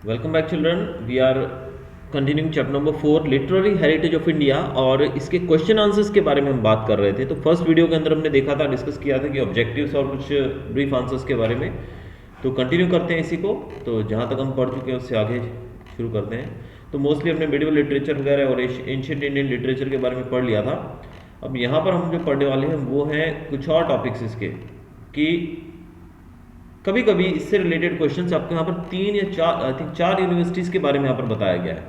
Welcome back children. We are continuing chapter number 4 literary heritage of India और इसके question answers के बारे में हम बात कर रहे थे। तो फर्स्ट वीडियो के अंदर हमने देखा था, डिस्कस किया था कि ऑब्जेक्टिव्स और कुछ ब्रीफ आंसर्स के बारे में। तो कंटिन्यू करते हैं इसी को। तो जहाँ तक हम पढ़ चुके हैं उससे आगे शुरू करते हैं। तो मोस्टली हमने मेडिवल लिटरेचर वगैरह और एंशिएंट इंडियन लिटरेचर के बारे में पढ़ लिया था। अब यहाँ पर हम जो पढ़ने वाले हैं वो हैं कुछ और टॉपिक्स इसके, कि कभी कभी इससे रिलेटेड क्वेश्चन आपको यहाँ पर 3 या 4 आई थिंक 4 यूनिवर्सिटीज़ के बारे में यहाँ पर बताया गया है।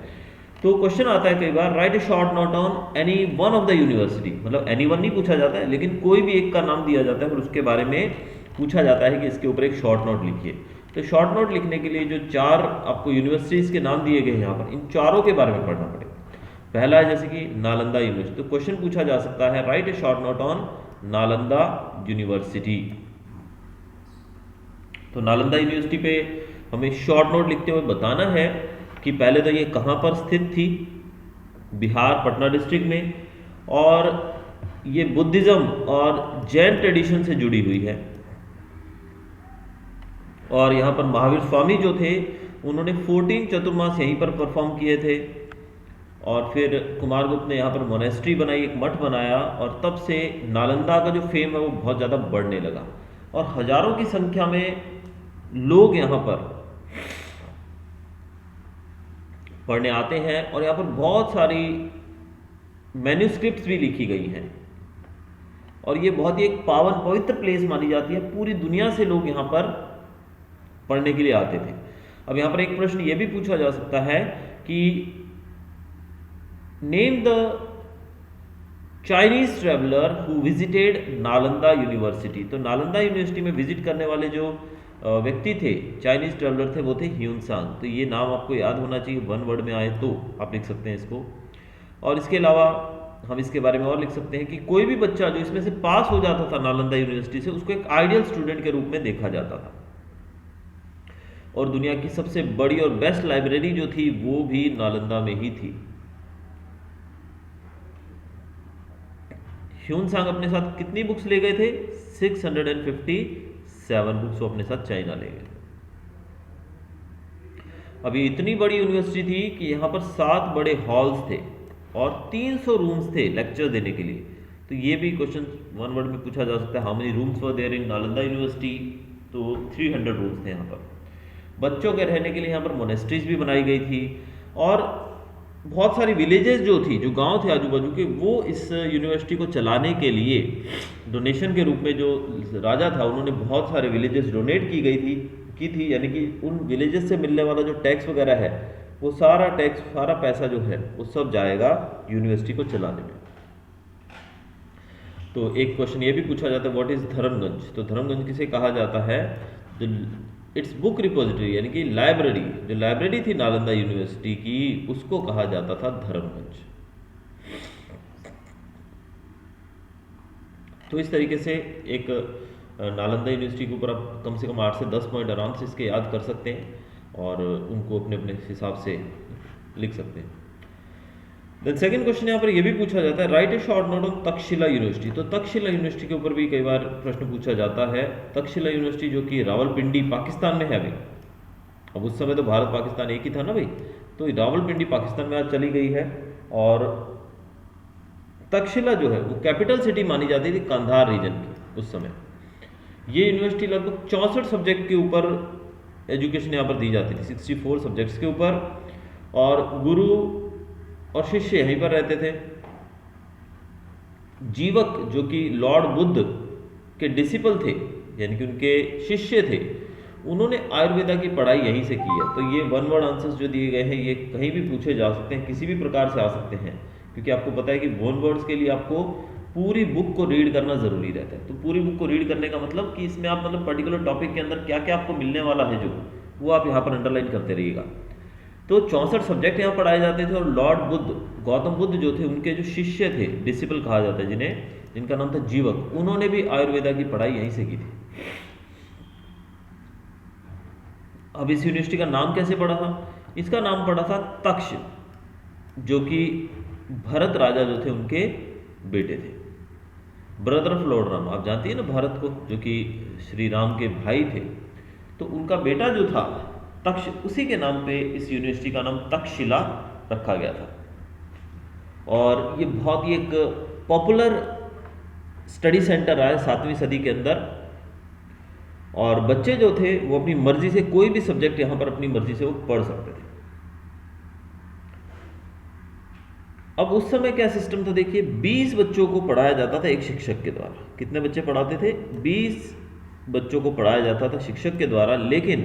तो क्वेश्चन आता है कई बार, write a short note on any one of the university. मतलब एनी वन नहीं पूछा जाता है, लेकिन कोई भी एक का नाम दिया जाता है और उसके बारे में पूछा जाता है कि इसके ऊपर एक शॉर्ट नोट लिखिए। तो शॉर्ट नोट लिखने के लिए जो 4 आपको यूनिवर्सिटीज़ के नाम दिए गए हैं यहाँ पर, इन चारों के बारे में पढ़ना पड़ेगा। पहला है जैसे कि नालंदा यूनिवर्सिटी। तो क्वेश्चन पूछा जा सकता है, right a short note on Nalanda university. तो नालंदा यूनिवर्सिटी पे हमें शॉर्ट नोट लिखते हुए बताना है कि पहले तो ये कहाँ पर स्थित थी, बिहार पटना डिस्ट्रिक्ट में, और ये बुद्धिज्म और जैन ट्रेडिशन से जुड़ी हुई है। और यहाँ पर महावीर स्वामी जो थे उन्होंने 14 चतुर्मास यहीं पर परफॉर्म किए थे। और फिर कुमारगुप्त ने यहाँ पर मोनेस्ट्री बनाई, एक मठ बनाया, और तब से नालंदा का जो फेम है वो बहुत ज़्यादा बढ़ने लगा और हजारों की संख्या में लोग यहाँ पर पढ़ने आते हैं। और यहाँ पर बहुत सारी मैन्युस्क्रिप्ट्स भी लिखी गई हैं और ये बहुत ही एक पावन पवित्र प्लेस मानी जाती है। पूरी दुनिया से लोग यहाँ पर पढ़ने के लिए आते थे। अब यहाँ पर एक प्रश्न ये भी पूछा जा सकता है कि name the Chinese traveller who visited Nalanda university. तो नालंदा यूनिवर्सिटी में विजिट करने वाले जो व्यक्ति थे, चाइनीज ट्रेवलर थे, वो थे ह्यूनसांग। तो ये नाम आपको याद होना चाहिए, वन वर्ड में आए तो आप लिख सकते हैं इसको। और इसके अलावा हम इसके बारे में और लिख सकते हैं कि कोई भी बच्चा जो इसमें से पास हो जाता था नालंदा यूनिवर्सिटी से, उसको एक आइडियल स्टूडेंट के रूप में देखा जाता था। और दुनिया की सबसे बड़ी और बेस्ट लाइब्रेरी जो थी वो भी नालंदा में ही थी। ह्यूनसांग अपने साथ कितनी बुक्स ले गए थे? 657 बुक्स वो अपने साथ चाइना ले गए। अभी इतनी बड़ी यूनिवर्सिटी थी कि यहाँ पर 7 बड़े हॉल्स थे और 300 रूम्स थे लेक्चर देने के लिए। तो ये भी क्वेश्चन वन वर्ड में पूछा जा सकता है, how many rooms were there in Nalanda university. तो 300 रूम्स थे यहाँ पर। बच्चों के रहने के लिए यहाँ पर मोनेस्ट्रीज भी बनाई गई थी और बहुत सारी विलेजेस जो थी, जो गांव थे आजू बाजू के, वो इस यूनिवर्सिटी को चलाने के लिए डोनेशन के रूप में जो राजा था उन्होंने बहुत सारे विलेजेस डोनेट की थी। यानी कि उन विलेजेस से मिलने वाला जो टैक्स वगैरह है, वो सारा टैक्स, सारा पैसा जो है वो सब जाएगा यूनिवर्सिटी को चलाने में। तो एक क्वेश्चन ये भी पूछा जाता है, व्हाट इज धर्मगंज। तो धर्मगंज किसे कहा जाता है? इट्स बुक रिपोजिटरी, यानी कि लाइब्रेरी, जो लाइब्रेरी थी नालंदा यूनिवर्सिटी की, उसको कहा जाता था धर्मगंज। तो इस तरीके से एक नालंदा यूनिवर्सिटी के ऊपर आप कम से कम 8 से 10 पॉइंट आराम से इसके याद कर सकते हैं और उनको अपने अपने हिसाब से लिख सकते हैं। देन सेकंड क्वेश्चन यहाँ पर यह भी पूछा जाता है, right a short note on Takshashila university. तो तक्षशिला यूनिवर्सिटी के ऊपर भी कई बार प्रश्न पूछा जाता है। तक्षशिला यूनिवर्सिटी जो कि रावलपिंडी पाकिस्तान में है अभी, अब उस समय तो भारत पाकिस्तान एक ही था ना भाई, तो रावलपिंडी पाकिस्तान में आज चली गई है। और तक्षशिला जो है वो कैपिटल सिटी मानी जाती थी कंधार रीजन की उस समय। ये यूनिवर्सिटी लगभग 64 सब्जेक्ट के ऊपर एजुकेशन यहाँ पर दी जाती थी, 64 सब्जेक्ट्स के ऊपर। और गुरु और शिष्य यहीं पर रहते थे। जीवक जो कि लॉर्ड बुद्ध के डिसिपल थे, यानी कि उनके शिष्य थे, उन्होंने आयुर्वेदा की पढ़ाई यहीं से की है। तो ये वन वर्ड आंसर्स जो दिए गए हैं ये कहीं भी पूछे जा सकते हैं, किसी भी प्रकार से आ सकते हैं, क्योंकि आपको पता है कि वन वर्ड्स के लिए आपको पूरी बुक को रीड करना जरूरी रहता है। तो पूरी बुक को रीड करने का मतलब कि इसमें आप मतलब पर्टिकुलर टॉपिक के अंदर क्या क्या आपको मिलने वाला है, जो वो आप यहाँ पर अंडरलाइन करते रहिएगा। तो 64 सब्जेक्ट यहाँ पढ़ाए जाते थे और लॉर्ड बुद्ध, गौतम बुद्ध जो थे, उनके जो शिष्य थे, डिसिपल कहा जाता है जिनका नाम था जीवक, उन्होंने भी आयुर्वेदा की पढ़ाई यहीं से की थी। अब इस यूनिवर्सिटी का नाम कैसे पड़ा था? इसका नाम पड़ा था तक्ष, जो कि भरत राजा जो थे उनके बेटे थे, ब्रदर ऑफ लॉर्ड राम। आप जानती है ना भरत को, जो कि श्री राम के भाई थे। तो उनका बेटा जो था उसी के नाम पे इस यूनिवर्सिटी का नाम तक्षशिला रखा गया था। और ये बहुत ही एक पॉपुलर स्टडी सेंटर रहा है 7वीं सदी के अंदर। और बच्चे जो थे वो अपनी मर्जी से कोई भी सब्जेक्ट यहाँ पर अपनी मर्जी से वो पढ़ सकते थे। अब उस समय क्या सिस्टम था, देखिए 20 बच्चों को पढ़ाया जाता था एक शिक्षक के द्वारा। कितने बच्चे पढ़ाते थे? 20 बच्चों को पढ़ाया जाता था शिक्षक के द्वारा। लेकिन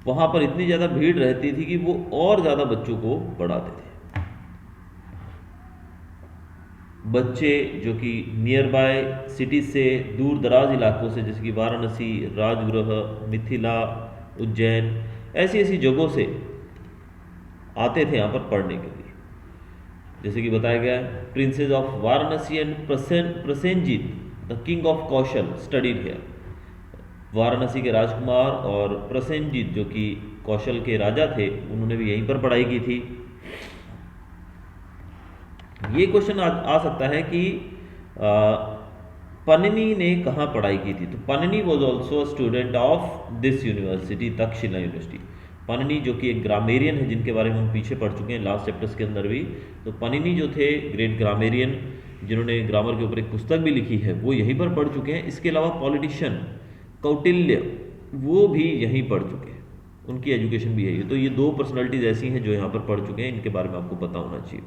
वहां पर इतनी ज़्यादा भीड़ रहती थी कि वो और ज़्यादा बच्चों को पढ़ाते थे। बच्चे जो कि नियर बाय सिटीज से, दूर दराज इलाकों से, जैसे कि वाराणसी, राजगृह, मिथिला, उज्जैन, ऐसी ऐसी जगहों से आते थे यहाँ पर पढ़ने के लिए। जैसे कि बताया गया है, princess of Varanasi and Prasenjit the king of Kaushal studied here. Varanasi के राजकुमार और प्रसेनजीत जो कि कौशल के राजा थे, उन्होंने भी यहीं पर पढ़ाई की थी। ये क्वेश्चन आ सकता है कि पन्निनी ने कहाँ पढ़ाई की थी? तो Panini was also a student of this university, Takshashila university. Panini जो कि एक ग्रामेरियन है, जिनके बारे में हम पीछे पढ़ चुके हैं लास्ट चैप्टर्स के अंदर भी। तो पन्निनी जो थे ग्रेट ग्रामेरियन, जिन्होंने ग्रामर के ऊपर एक पुस्तक भी लिखी है, वो यहीं पर पढ़ चुके हैं। इसके अलावा पॉलिटिशियन कौटिल्य, वो भी यहीं पढ़ चुके हैं, उनकी एजुकेशन भी है। तो ये दो पर्सनालिटीज ऐसी हैं जो यहाँ पर पढ़ चुके हैं, इनके बारे में आपको पता होना चाहिए।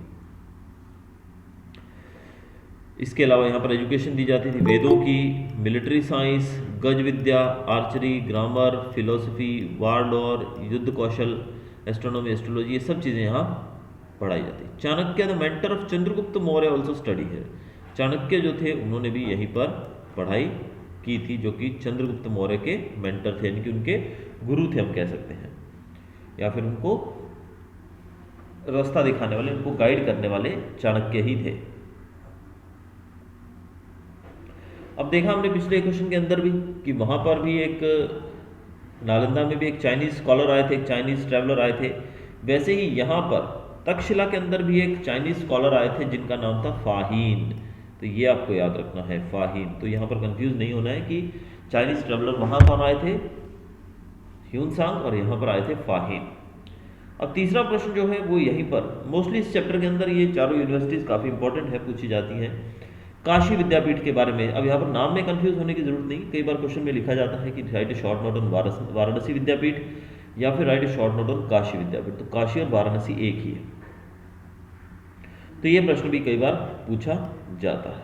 इसके अलावा यहाँ पर एजुकेशन दी जाती थी वेदों की, मिलिट्री साइंस, गज विद्या, आर्चरी, ग्रामर, फिलोसफी, वार लॉर, युद्ध कौशल, एस्ट्रोनॉमी, एस्ट्रोलॉजी, ये सब चीज़ें यहाँ पढ़ाई जाती। Chanakya the mentor of Chandragupta Maurya also study है। चाणक्य जो थे उन्होंने भी यहीं पर पढ़ाई की थी, जो कि चंद्रगुप्त मौर्य के मेंटर थे, यानी कि उनके गुरु थे हम कह सकते हैं, या फिर उनको रास्ता दिखाने वाले, उनको गाइड करने वाले चाणक्य ही थे। अब देखा हमने पिछले क्वेश्चन के अंदर भी कि वहाँ पर भी एक नालंदा में भी एक चाइनीज स्कॉलर आए थे, एक चाइनीज ट्रैवलर आए थे। वैसे ही यहाँ पर तक्षशिला के अंदर भी एक चाइनीज स्कॉलर आए थे जिनका नाम था फाहीन। तो ये आपको याद रखना है, फाहीन। तो यहाँ पर कंफ्यूज नहीं होना है कि चाइनीज ट्रैवलर वहाँ पर आए थे ह्यूनसांग, और यहाँ पर आए थे फाहीन। अब तीसरा प्रश्न जो है वो यहीं पर, मोस्टली इस चैप्टर के अंदर ये चारों यूनिवर्सिटीज़ काफ़ी इंपॉर्टेंट है, पूछी जाती हैं। काशी विद्यापीठ के बारे में, अब यहाँ पर नाम में कंफ्यूज होने की जरूरत नहीं। कई बार क्वेश्चन में लिखा जाता है कि write a short note on Varanasi Vidyapeeth, या फिर write a short note on Kashi Vidyapeeth. तो काशी और वाराणसी एक ही है। तो ये प्रश्न भी कई बार पूछा जाता है।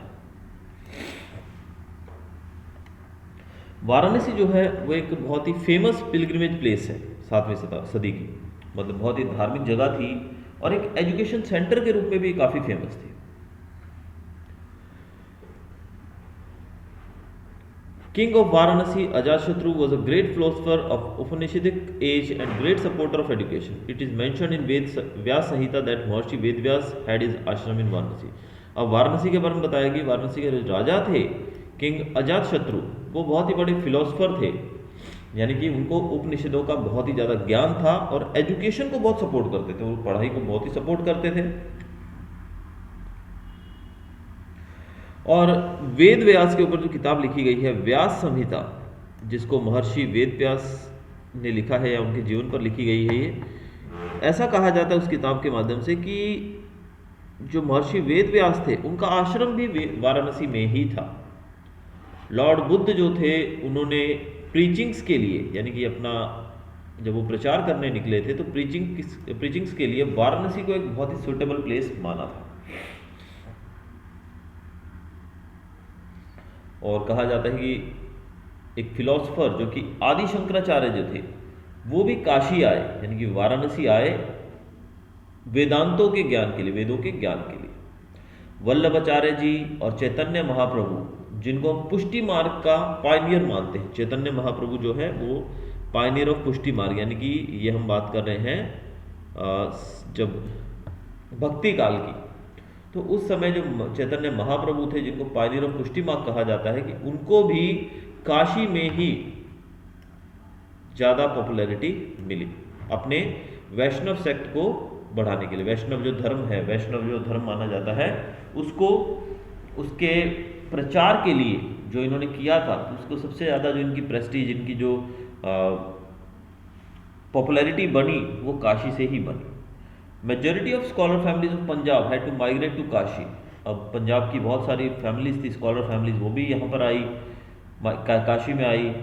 वाराणसी जो है वो एक बहुत ही फेमस पिलग्रिमेज प्लेस है 7वीं सदी की, मतलब बहुत ही धार्मिक जगह थी, और एक एजुकेशन सेंटर के रूप में भी काफ़ी फेमस थी। King of Varanasi, Ajatashatru was a great philosopher of Upanishadic age and great supporter of education. It is mentioned in Vyas Samhita that Maharishi Vedvyas had his ashram in Varanasi. अब वाराणसी के बारे में बताया कि वाराणसी के जो राजा थे किंग अजातशत्रु, वो बहुत ही बड़े फिलोसफर थे, यानी कि उनको उपनिषदों का बहुत ही ज़्यादा ज्ञान था और एजुकेशन को बहुत सपोर्ट करते थे, वो पढ़ाई को बहुत ही सपोर्ट करते थे। और वेद व्यास के ऊपर जो किताब लिखी गई है व्यास संहिता, जिसको महर्षि वेद व्यास ने लिखा है या उनके जीवन पर लिखी गई है, ये ऐसा कहा जाता है उस किताब के माध्यम से कि जो महर्षि वेद व्यास थे उनका आश्रम भी वाराणसी में ही था। लॉर्ड बुद्ध जो थे उन्होंने प्रीचिंग्स के लिए, यानी कि अपना जब वो प्रचार करने निकले थे तो प्रीचिंग्स के लिए वाराणसी को एक बहुत ही सुटेबल प्लेस माना था। और कहा जाता है कि एक फिलोसफर जो कि आदि शंकराचार्य जो थे वो भी काशी आए, यानी कि वाराणसी आए वेदांतों के ज्ञान के लिए, वेदों के ज्ञान के लिए। वल्लभाचार्य जी और चैतन्य महाप्रभु, जिनको हम पुष्टि मार्ग का पायनियर मानते हैं, चैतन्य महाप्रभु जो है वो पायनियर ऑफ पुष्टि मार्ग, यानी कि ये हम बात कर रहे हैं जब भक्ति काल की, तो उस समय जो चैतन्य महाप्रभु थे जिनको पायनियर ऑफ पुष्टि मार्ग कहा जाता है, कि उनको भी काशी में ही ज़्यादा पॉपुलैरिटी मिली अपने वैष्णव सेक्ट को बढ़ाने के लिए। वैष्णव जो धर्म है, वैष्णव जो धर्म माना जाता है, उसको उसके प्रचार के लिए जो इन्होंने किया था, तो उसको सबसे ज़्यादा जो इनकी प्रेस्टीज, इनकी जो पॉपुलैरिटी बनी वो काशी से ही बनी। Majority of scholar families of Punjab had to migrate to Kashi. अब पंजाब की बहुत सारी फैमिलीज थी, स्कॉलर फैमिलीज, वो भी यहाँ पर आई, काशी में आई,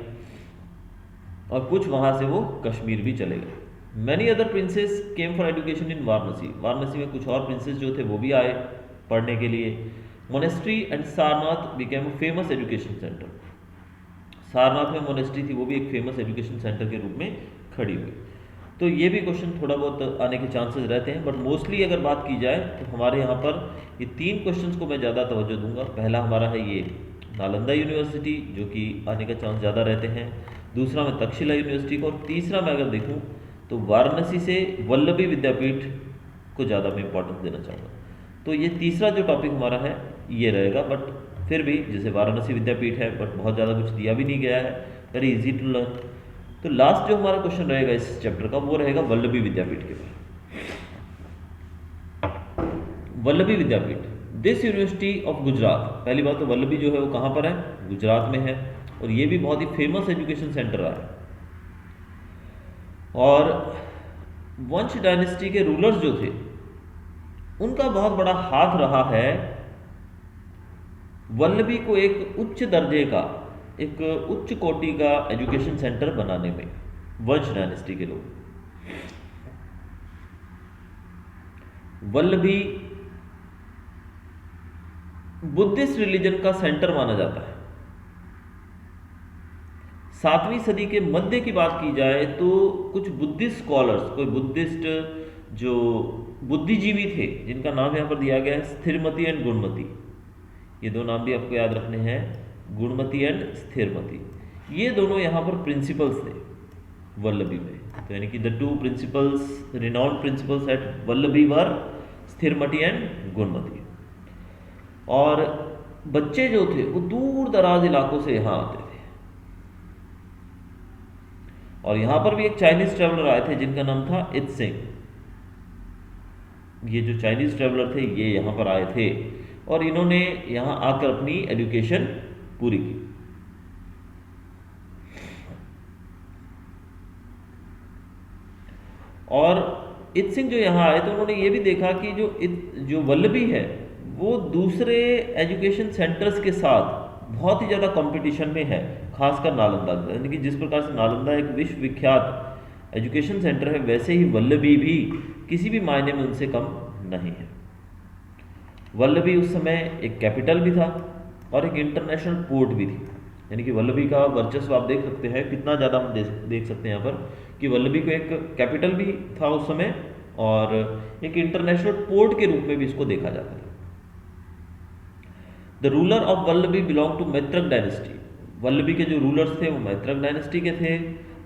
और कुछ वहाँ से वो कश्मीर भी चले गए। Many other princess came for education in Varanasi. Varanasi में कुछ और प्रिंसेस जो थे वो भी आए पढ़ने के लिए। Monastery and Sarnath became a famous education centre. Sarnath में मोनेस्ट्री थी, वो भी एक फेमस एजुकेशन सेंटर के रूप में खड़ी हुई। तो ये भी क्वेश्चन थोड़ा बहुत आने के चांसेस रहते हैं, बट मोस्टली अगर बात की जाए तो हमारे यहाँ पर ये 3 क्वेश्चंस को मैं ज़्यादा तवज्जो दूंगा। पहला हमारा है ये नालंदा यूनिवर्सिटी, जो कि आने का चांस ज़्यादा रहते हैं। दूसरा मैं तक्षशिला यूनिवर्सिटी को, और तीसरा मैं अगर देखूँ तो वाराणसी से वल्लभी विद्यापीठ को ज़्यादा मैं इंपॉर्टेंस देना चाहूँगा। तो ये तीसरा जो टॉपिक हमारा है ये रहेगा, बट फिर भी जैसे वाराणसी विद्यापीठ है, बट बहुत ज़्यादा कुछ दिया भी नहीं गया है, वेरी इजी टू लर्न। तो लास्ट जो हमारा क्वेश्चन रहेगा इस चैप्टर का वो रहेगा वल्लभी विद्यापीठ के बारे में। वल्लभी विद्यापीठ, दिस यूनिवर्सिटी ऑफ गुजरात। पहली बात तो वल्लभी जो है वो कहाँ पर है, गुजरात में है, और ये भी बहुत ही फेमस एजुकेशन सेंटर रहा है। और वंश डायनेस्टी के रूलर्स जो थे उनका बहुत बड़ा हाथ रहा है वल्लभी को एक उच्च दर्जे का, एक उच्च कोटि का एजुकेशन सेंटर बनाने में, वंश डायनेस्टी के लोग। वल्लभी बुद्धिस्ट रिलीजन का सेंटर माना जाता है। 7वीं सदी के मध्य की बात की जाए तो कुछ बुद्धिस्ट स्कॉलर्स, कोई बुद्धिस्ट जो बुद्धिजीवी थे, जिनका नाम यहाँ पर दिया गया है स्थिरमती एंड गुणमती। ये 2 नाम भी आपको याद रखने हैं, गुणमती एंड स्थिरमती। ये दोनों यहाँ पर प्रिंसिपल्स थे वल्लभी में। तो यानी कि the 2 principals, renowned principals at Valabhi were Sthiramati and Gunamati. और बच्चे जो थे वो दूर दराज इलाकों से यहाँ आते थे। और यहाँ पर भी एक चाइनीज ट्रेवलर आए थे जिनका नाम था इत्सिंग। ये जो चाइनीज ट्रेवलर थे ये यहाँ पर आए थे, और इन्होंने यहाँ आकर अपनी एजुकेशन पूरी की। और इत्सिंग जो यहाँ आए तो उन्होंने ये भी देखा कि जो वल्लभी है वो दूसरे एजुकेशन सेंटर्स के साथ बहुत ही ज़्यादा कंपटीशन में है, खासकर नालंदा। यानी कि जिस प्रकार से नालंदा एक विश्व विख्यात एजुकेशन सेंटर है, वैसे ही वल्लभी भी किसी भी मायने में उनसे कम नहीं है। वल्लभी उस समय एक कैपिटल भी था और एक इंटरनेशनल पोर्ट भी थी। यानी कि वल्लभी का वर्चस्व आप देख सकते हैं कितना ज़्यादा, हम देख सकते हैं यहाँ पर कि वल्लभी को एक कैपिटल भी था उस समय, और एक इंटरनेशनल पोर्ट के रूप में भी इसको देखा जाता था। The ruler of Vallabhi belong to Maitraka dynasty. Vallabhi के जो रूलर्स थे वो मैत्रक डायनेस्टी के थे,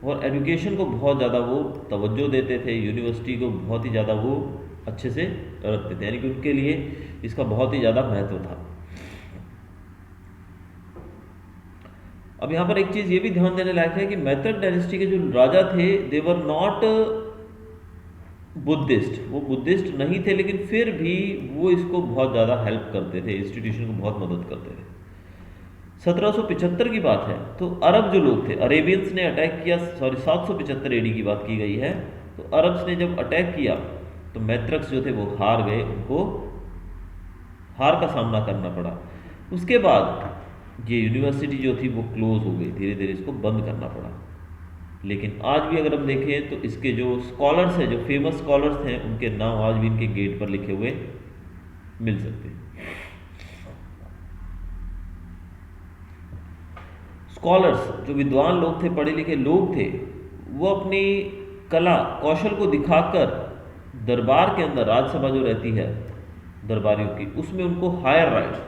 और एजुकेशन को बहुत ज़्यादा वो तवज्जो देते थे, यूनिवर्सिटी को बहुत ही ज़्यादा वो अच्छे से रखते थे, यानी कि उनके लिए इसका बहुत ही ज़्यादा महत्व था। अब यहाँ पर एक चीज़ ये भी ध्यान देने लायक है कि मैत्रक डायनेस्टी के जो राजा थे दे वर नॉट बुद्धिस्ट, वो बुद्धिस्ट नहीं थे, लेकिन फिर भी वो इसको बहुत ज़्यादा हेल्प करते थे, इंस्टीट्यूशन को बहुत मदद करते थे। 1775 की बात है तो अरब जो लोग थे, अरेबियंस ने अटैक किया, 775 एडी की बात की गई है। तो अरब्स ने जब अटैक किया तो मैत्रक्स जो थे वो हार गए, उनको हार का सामना करना पड़ा। उसके बाद ये यूनिवर्सिटी जो थी वो क्लोज हो गई, धीरे धीरे इसको बंद करना पड़ा। लेकिन आज भी अगर हम देखें तो इसके जो स्कॉलर्स हैं, जो फेमस स्कॉलर्स हैं, उनके नाम आज भी इनके गेट पर लिखे हुए मिल सकते हैं। स्कॉलर्स जो विद्वान लोग थे, पढ़े लिखे लोग थे, वो अपनी कला कौशल को दिखाकर दरबार के अंदर, राज्यसभा जो रहती है दरबारियों की, उसमें उनको हायर राइट्स,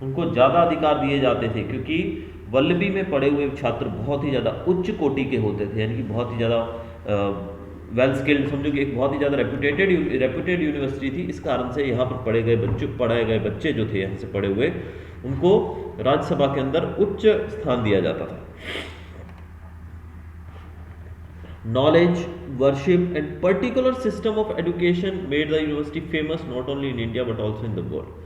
उनको ज़्यादा अधिकार दिए जाते थे, क्योंकि वल्लभी में पढ़े हुए छात्र बहुत ही ज़्यादा उच्च कोटि के होते थे, यानी कि बहुत ही ज़्यादा वेल स्किल्ड, समझो कि एक बहुत ही ज़्यादा रेप्यूटेड यूनिवर्सिटी थी। इस कारण से यहाँ पर पढ़ाए गए बच्चे जो थे यहाँ से पढ़े हुए, उनको राज्यसभा के अंदर उच्च स्थान दिया जाता था। Knowledge, worship and particular system of education made the university famous not only in India but also in the world.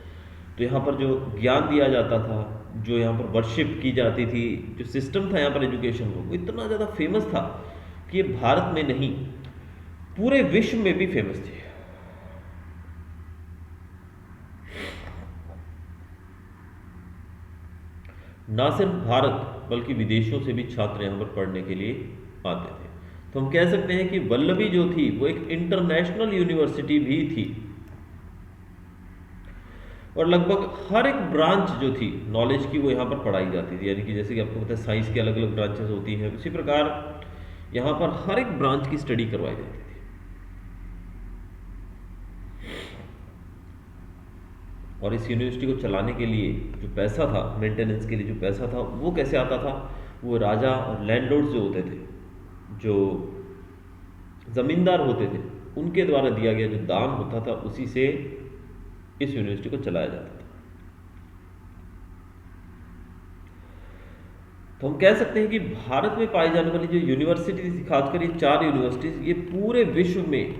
तो यहाँ पर जो ज्ञान दिया जाता था, जो यहाँ पर वर्शिप की जाती थी, जो सिस्टम था यहाँ पर एजुकेशन को, वो इतना ज़्यादा फेमस था कि ये भारत में नहीं पूरे विश्व में भी फेमस थी। ना सिर्फ भारत बल्कि विदेशों से भी छात्र यहाँ पर पढ़ने के लिए आते थे। तो हम कह सकते हैं कि वल्लभी जो थी वो एक इंटरनेशनल यूनिवर्सिटी भी थी, और लगभग हर एक ब्रांच जो थी नॉलेज की वो यहाँ पर पढ़ाई जाती थी। यानी कि जैसे कि आपको पता है साइंस की अलग अलग ब्रांचेस होती हैं, उसी प्रकार यहाँ पर हर एक ब्रांच की स्टडी करवाई जाती थी। और इस यूनिवर्सिटी को चलाने के लिए जो पैसा था, मेंटेनेंस के लिए जो पैसा था, वो कैसे आता था? वो राजा और लैंडलॉर्ड्स जो होते थे, जो जमींदार होते थे, उनके द्वारा दिया गया जो दान होता था, उसी से इस यूनिवर्सिटी को चलाया जाता था। तो हम कह सकते हैं कि भारत में पाई जाने वाली जो यूनिवर्सिटी थी, खासकर ये 4 यूनिवर्सिटीज, ये पूरे विश्व में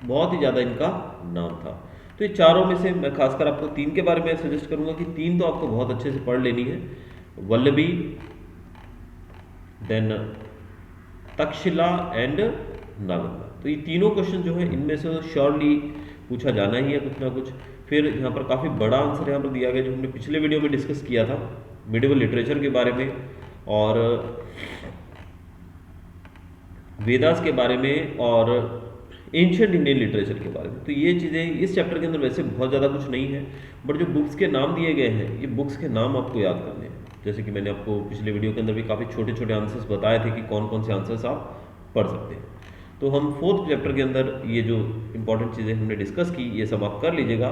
बहुत ही ज़्यादा इनका नाम था। तो ये चारों में से मैं खासकर आपको 3 के बारे में सजेस्ट करूंगा कि 3 तो आपको बहुत अच्छे से पढ़ लेनी है, वल्लभी, देन तक्षशिला एंड नालंदा। तो ये तीनों क्वेश्चन जो है इनमें से श्योरली पूछा जाना ही है कुछ ना कुछ। फिर यहाँ पर काफ़ी बड़ा आंसर यहाँ पर दिया गया जो हमने पिछले वीडियो में डिस्कस किया था मिडिवल लिटरेचर के बारे में और वेदास के बारे में और एंशिएंट इंडियन लिटरेचर के बारे में। तो ये चीज़ें इस चैप्टर के अंदर वैसे बहुत ज़्यादा कुछ नहीं है, बट जो बुक्स के नाम दिए गए हैं, ये बुक्स के नाम आपको याद करने हैं। जैसे कि मैंने आपको पिछले वीडियो के अंदर भी काफ़ी छोटे छोटे आंसर्स बताए थे कि कौन कौन से आंसर्स आप पढ़ सकते हैं। तो हम 4th चैप्टर के अंदर ये जो इंपॉर्टेंट चीज़ें हमने डिस्कस की, ये सब आप कर लीजिएगा,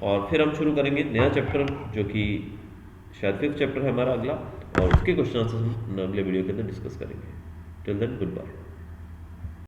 और फिर हम शुरू करेंगे नया चैप्टर जो कि शायद 5th चैप्टर है हमारा अगला, और उसके क्वेश्चन आंसर्स हम अगले वीडियो के अंदर डिस्कस करेंगे। Till then good bye.